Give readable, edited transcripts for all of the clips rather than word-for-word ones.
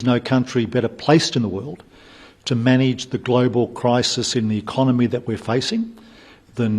No country better placed in the world to manage the global crisis in the economy that we're facing than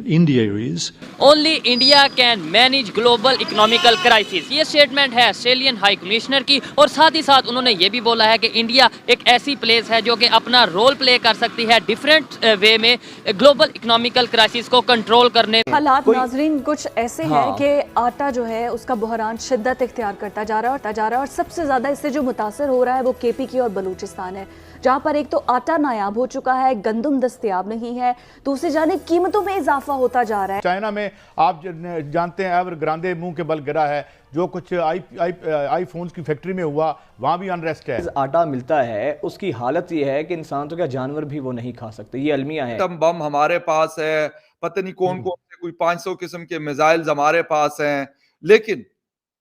India is. Only India can manage global economical crisis. ये statement है Australian high commissioner की, और साथ ही साथ उन्होंने ये भी बोला है कि इंडिया एक ऐसी प्लेस है जो कि अपना रोल प्ले कर सकती है डिफरेंट वे में ग्लोबल इकोनॉमिकल क्राइसिस को कंट्रोल करने। हालात नाजरीन कुछ ऐसे हैं कि आटा जो है उसका बहरान शिद्दत इख्तियार करता जा रहा है और सबसे ज़्यादा इससे जो मुतासर हो रहा है वो केपी की और बलूचिस्तान है, जहाँ पर एक तो आटा नायाब हो चुका है, गंदम दस्तयाब नहीं है, दूसरी जानिब कीमतों में इजाफा होता जा रहा है। चाइना में आप जानते हैं एवरग्रांडे मुंह के बल गिरा है, जो कुछ आईफोन्स की फैक्ट्री में हुआ, वहाँ भी अनरेस्ट है। आटा मिलता है उसकी हालत ये है कि इंसान तो क्या जानवर भी वो नहीं खा सकते, ये अलमिया है। बम हमारे पास है, पता नहीं कौन कौन से कोई 500 किस्म के मिसाइल्स हमारे पास हैं, लेकिन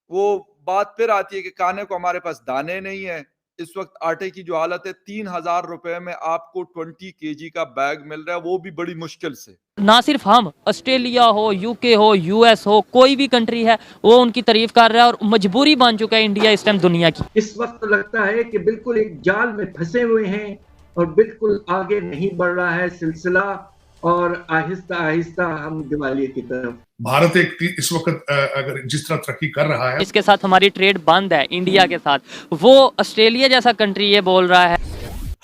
वो बात फिर आती है कि खाने को हमारे पास दाने नहीं है। इस वक्त आटे की जो हालत है, 3,000 रुपए में आपको 20 kg का बैग मिल रहा है, वो भी बड़ी मुश्किल से। ना सिर्फ हम, ऑस्ट्रेलिया हो, यूके हो, यूएस हो, कोई भी कंट्री है वो उनकी तारीफ कर रहा है, और मजबूरी बन चुका है इंडिया इस टाइम दुनिया की। इस वक्त लगता है कि बिल्कुल एक जाल में फंसे हुए हैं और बिल्कुल आगे नहीं बढ़ रहा है सिलसिला, और आहिस्ता आहिस्ता हम दिवालिये की तरफ। भारत इस वक्त अगर जिस तरह तरक्की कर रहा है, इसके साथ हमारी ट्रेड बंद है इंडिया के साथ, वो ऑस्ट्रेलिया जैसा कंट्री ये बोल रहा है।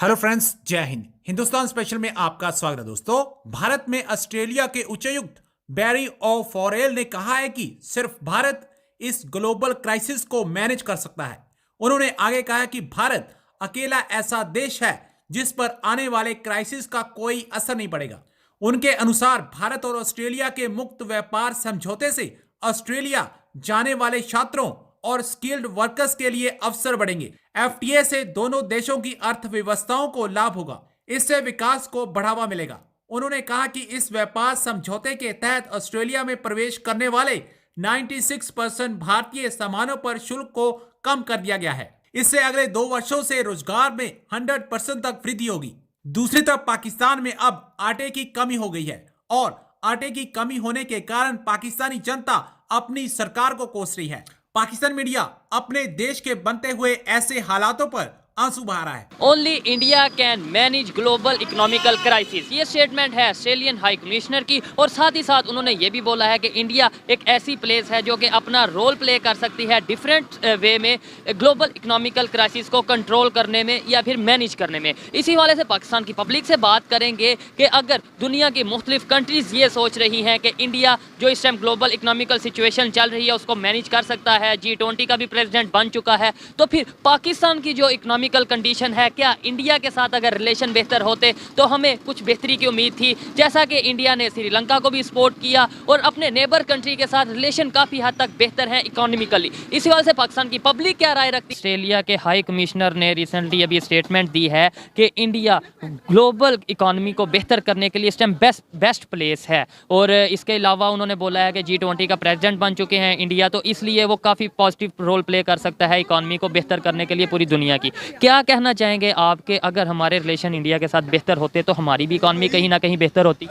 हेलो फ्रेंड्स, जय हिंद। हिंदुस्तान स्पेशल में आपका स्वागत है। दोस्तों, भारत में ऑस्ट्रेलिया के उच्चायुक्त बैरी ओ फॉरेल ने कहा है कि सिर्फ भारत इस ग्लोबल क्राइसिस को मैनेज कर सकता है। उन्होंने आगे कहा कि भारत अकेला ऐसा देश है जिस पर आने वाले क्राइसिस का कोई असर नहीं पड़ेगा। उनके अनुसार भारत और ऑस्ट्रेलिया के मुक्त व्यापार समझौते से ऑस्ट्रेलिया जाने वाले छात्रों और स्किल्ड वर्कर्स के लिए अवसर बढ़ेंगे। एफटीए से दोनों देशों की अर्थव्यवस्थाओं को लाभ होगा, इससे विकास को बढ़ावा मिलेगा। उन्होंने कहा कि इस व्यापार समझौते के तहत ऑस्ट्रेलिया में प्रवेश करने वाले 96% भारतीय सामानों पर शुल्क को कम कर दिया गया है। इससे अगले 2 वर्षों से रोजगार में 100% तक वृद्धि होगी। दूसरी तरफ पाकिस्तान में अब आटे की कमी हो गई है, और आटे की कमी होने के कारण पाकिस्तानी जनता अपनी सरकार को कोस रही है। पाकिस्तान मीडिया अपने देश के बनते हुए ऐसे हालातों पर आंसू बहा रहा है। Only India can manage global economical crisis, ये स्टेटमेंट है ऑस्ट्रेलियन हाई कमिश्नर की, और साथ ही साथ उन्होंने ये भी बोला है कि इंडिया एक ऐसी प्लेस है जो कि अपना रोल प्ले कर सकती है डिफरेंट वे में ग्लोबल इकोनॉमिकल क्राइसिस को कंट्रोल करने में या फिर मैनेज करने में। इसी वाले से पाकिस्तान की पब्लिक से बात करेंगे कि अगर दुनिया की मुख्तलिफ कंट्रीज ये सोच रही हैं कि इंडिया जो इस टाइम ग्लोबल इकोनॉमिकल सिचुएशन चल रही है उसको मैनेज कर सकता है, G20 का भी प्रेसिडेंट बन चुका है, तो फिर पाकिस्तान की जो इकोनॉमिकल कंडीशन है, क्या इंडिया के साथ अगर रिलेशन बेहतर होते तो हमें कुछ बेहतरी की उम्मीद थी। जैसा कि इंडिया ने श्रीलंका को भी सपोर्ट किया और अपने नेबर कंट्री के साथ रिलेशन काफी हद तक बेहतर है इकोनॉमिकली। इसी वजह से पाकिस्तान की पब्लिक क्या राय रखती है? ऑस्ट्रेलिया के हाई कमिश्नर ने रिसेंटली अभी स्टेटमेंट दी है कि इंडिया ग्लोबल इकोनॉमी को बेहतर करने के लिए इस टाइम बेस्ट प्लेस है, और इसके अलावा उन्होंने बोला है कि G20 का प्रेसिडेंट बन चुके हैं इंडिया, तो इसलिए वो काफी पॉजिटिव रोल प्ले कर सकता है इकोनॉमी को बेहतर करने के लिए पूरी दुनिया की। क्या कहना चाहेंगे आपके, अगर हमारे रिलेशन इंडिया के साथ बेहतर होते तो हमारी भी इकॉनमी कहीं ना कहीं बेहतर होती?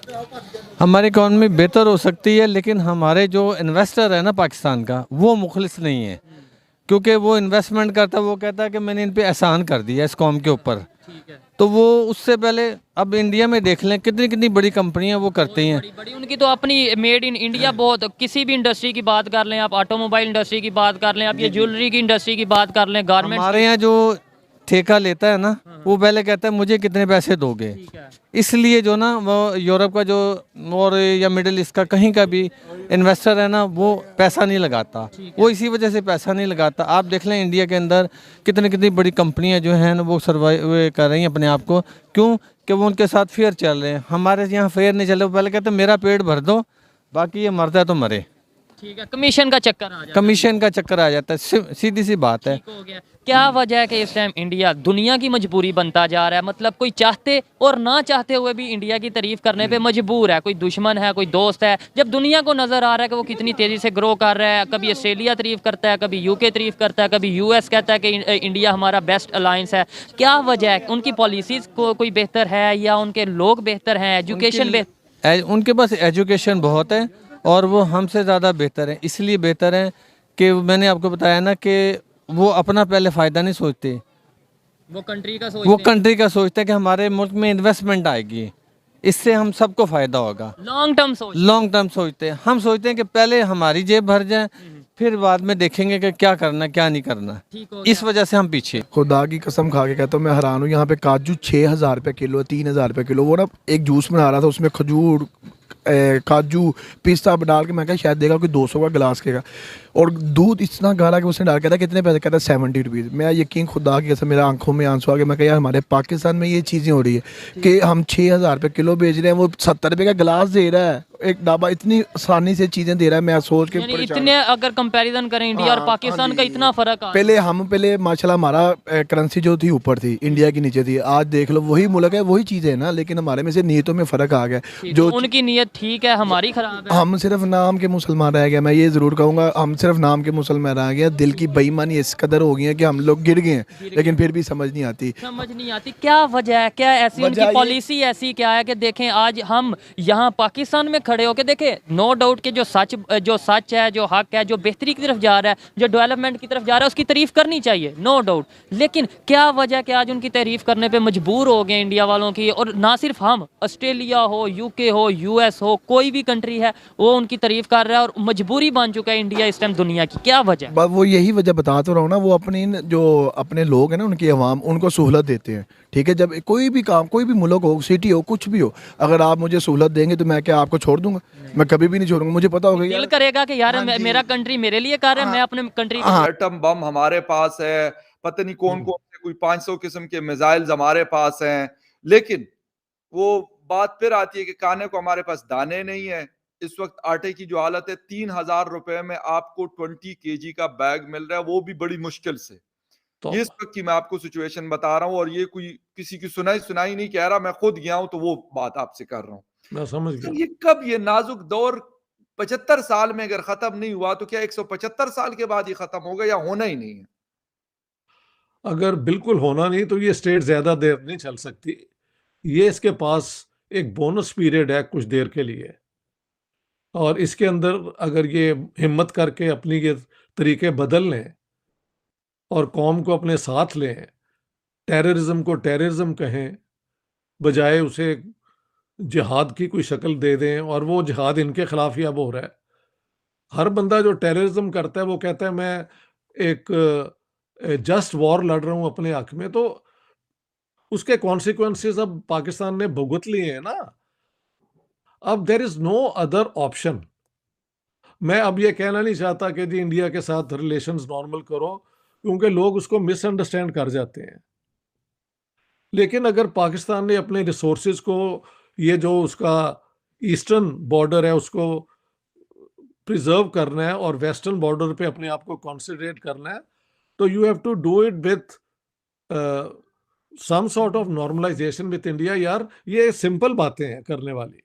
हमारी इकॉनमी बेहतर हो सकती है, लेकिन हमारे जो इन्वेस्टर है ना पाकिस्तान का, वो मुखलिस नहीं है, क्योंकि वो इन्वेस्टमेंट करता है, वो कहता है कि मैंने इन पे एहसान कर दिया इस कौम के ऊपर। तो वो उससे पहले अब इंडिया में देख लें कितनी कितनी बड़ी कंपनियां वो करती हैं, बड़ी उनकी तो अपनी मेड इन इंडिया बहुत, किसी भी इंडस्ट्री की बात कर लें आप, ऑटोमोबाइल इंडस्ट्री की बात कर लें आप, ये ज्वेलरी की इंडस्ट्री की बात कर लें, गारमेंट। हमारे यहाँ जो ठेका लेता है ना, वो पहले कहता है मुझे कितने पैसे दोगे, इसलिए जो ना वो यूरोप का जो और या मिडिल ईस्ट का कहीं का भी इन्वेस्टर है ना, वो पैसा नहीं लगाता, वो इसी वजह से पैसा नहीं लगाता। आप देख लें इंडिया के अंदर कितनी कितनी बड़ी कंपनियां जो हैं ना वो सर्वाइव कर रही हैं अपने आप को, क्यों कि वो उनके साथ फेयर चल रहे हैं। हमारे यहाँ फेयर नहीं चल रहे, वो पहले कहते हैं मेरा पेट भर दो, बाकी ये मरता है तो मरे। ठीक है, कमीशन का चक्कर आ जाता है, कमीशन का चक्कर आ जाता है, सीधी सी बात है। हो गया। क्या वजह है कि इस टाइम इंडिया दुनिया की मजबूरी बनता जा रहा है? मतलब कोई चाहते और ना चाहते हुए भी इंडिया की तारीफ करने पे मजबूर है, कोई दुश्मन है, कोई दोस्त है। जब दुनिया को नजर आ रहा है कि वो कितनी तेजी से ग्रो कर रहा है, कभी ऑस्ट्रेलिया तारीफ करता है, कभी यूके तारीफ करता है, कभी यूएस कहता है कि इंडिया हमारा बेस्ट अलायंस है, क्या वजह है? उनकी पॉलिसीज को कोई बेहतर है या उनके लोग बेहतर हैं, एजुकेशन बेहतर? उनके पास एजुकेशन बहुत है और वो हमसे ज़्यादा बेहतर है। इसलिए बेहतर है कि मैंने आपको बताया ना कि वो अपना पहले फ़ायदा नहीं सोचते, वो कंट्री का वो कंट्री का सोचते हैं कि हमारे मुल्क में इन्वेस्टमेंट आएगी, इससे हम सबको फायदा होगा। लॉन्ग टर्म सोच। लॉन्ग टर्म सोचते हैं। हम सोचते हैं कि पहले हमारी जेब भर जाए, फिर बाद में देखेंगे कि क्या करना क्या नहीं करना। इस वजह से हम पीछे। खुदा की कसम खा के कहता हूँ, मैं हैरान हूँ। यहाँ पे काजू 6,000 रुपये किलो, 3,000 रुपये किलो। वो ना एक जूस बना रहा था, उसमें खजूर काजू पिस्ता डाल के, मैं कहा शायद देगा कोई 200 का गिलास के का, और दूध इतना गाढ़ा कि उसने डाल के, कितने पैसे, कहता 70 रुपीज़। मैं यकीन खुदा की कसम, मेरे आंखों में आंसू आ गए। मैं कहा यार हमारे पाकिस्तान में ये चीज़ें हो रही है कि हम 6,000 रुपये किलो बेच रहे हैं, वो 70 रुपये का गिलास दे रहा है, एक ढाबा इतनी आसानी से चीज़ें दे रहा है। मैं सोच के इतने अगर कंपैरिजन करें इंडिया और पाकिस्तान का इतना फर्क आ पहले माशाल्लाह हमारा करेंसी जो थी ऊपर थी, इंडिया की नीचे थी। आज देख लो वही मुल्क है, वही चीज़ है ना, लेकिन हमारे में से नीयतों में फ़र्क आ गया। जो उनकी नीयत ठीक है, हमारी खराब है। हम सिर्फ नाम के मुसलमान रह गए। मैं ये ज़रूर कहूँगा, हम सिर्फ नाम के मुसलमान रह गए। दिल की बेईमानी इस कदर हो गई है कि हम लोग गिर गए हैं, लेकिन फिर भी समझ नहीं आती। क्या वजह है, क्या ऐसी उनकी पॉलिसी ऐसी क्या है कि देखें आज हम यहाँ पाकिस्तान में खड़े होकर देखें, नो डाउट कि जो सच है, जो हक है, जो बेहतरी की तरफ जा रहा है, जो डेवलपमेंट की तरफ जा रहा है, उसकी तारीफ करनी चाहिए, नो डाउट। लेकिन क्या वजह कि आज उनकी तारीफ करने पे मजबूर हो गए इंडिया वालों की, और ना सिर्फ हम, ऑस्ट्रेलिया हो, यूके हो, यूएस हो, कोई भी कंट्री है वो उनकी तारीफ कर रहा है, और मजबूरी बन चुका है इंडिया इस टाइम दुनिया की। क्या वजह? वो यही वजह बता तो रहा हूँ ना, वो अपने लोग हैं ना, उनकी अवाम, उनको सहूलत देते हैं। ठीक है, जब कोई भी काम, कोई भी मुल्क हो, सिटी हो, कुछ भी हो, अगर आप मुझे सहूलत देंगे तो मैं क्या आपको छोड़ दूंगा? मैं कभी भी नहीं छोड़ूंगा। मुझे पता होगा दिल करेगा कि यार मेरा कंट्री मेरे लिए कर रहा है, मैं अपने कंट्री एटम बम हमारे पास है, पता नहीं कौन कौन से कोई 500 किस्म के मिसाइल्स हमारे पास हैं, लेकिन वो बात फिर आती है कि खाने को हमारे पास दाने नहीं है। इस वक्त आटे की जो हालत है, 3,000 रुपए में आपको 20 kg का बैग मिल रहा है, वो भी बड़ी मुश्किल से। ये इस वक्त की मैं आपको सिचुएशन बता रहा हूँ, और ये कोई किसी की सुनाई नहीं कह रहा, मैं खुद गया हूं तो वो बात आपसे कर रहा हूँ। मैं समझ गया। ये कब, ये नाजुक दौर 75 साल में अगर खत्म नहीं हुआ तो क्या 175 साल के बाद ये खत्म होगा, या होना ही नहीं है? अगर बिल्कुल होना नहीं तो ये स्टेट ज्यादा देर नहीं चल सकती। ये इसके पास एक बोनस पीरियड है कुछ देर के लिए, और इसके अंदर अगर ये हिम्मत करके अपनी ये तरीके बदल लें और कौम को अपने साथ लें, टेररिज्म को टेररिज्म कहें बजाय उसे जिहाद की कोई शक्ल दे दें, और वो जिहाद इनके खिलाफ ही अब हो रहा है। हर बंदा जो टेररिज्म करता है वो कहता है मैं एक जस्ट वॉर लड़ रहा हूं अपने हक में, तो उसके कॉन्सिक्वेंसेस अब पाकिस्तान ने भुगत लिए हैं ना। अब there is no other option. मैं अब ये कहना नहीं चाहता कि जी इंडिया के साथ रिलेशंस नॉर्मल करो, क्योंकि लोग उसको मिसअंडरस्टैंड कर जाते हैं। लेकिन अगर पाकिस्तान ने अपने रिसोर्सेज को, ये जो उसका ईस्टर्न बॉर्डर है उसको प्रिजर्व करना है और वेस्टर्न बॉर्डर पे अपने आप को कॉन्सेंट्रेट करना है, तो you have to do it with some sort of normalisation with India. यार ये सिंपल बातें हैं करने वाली।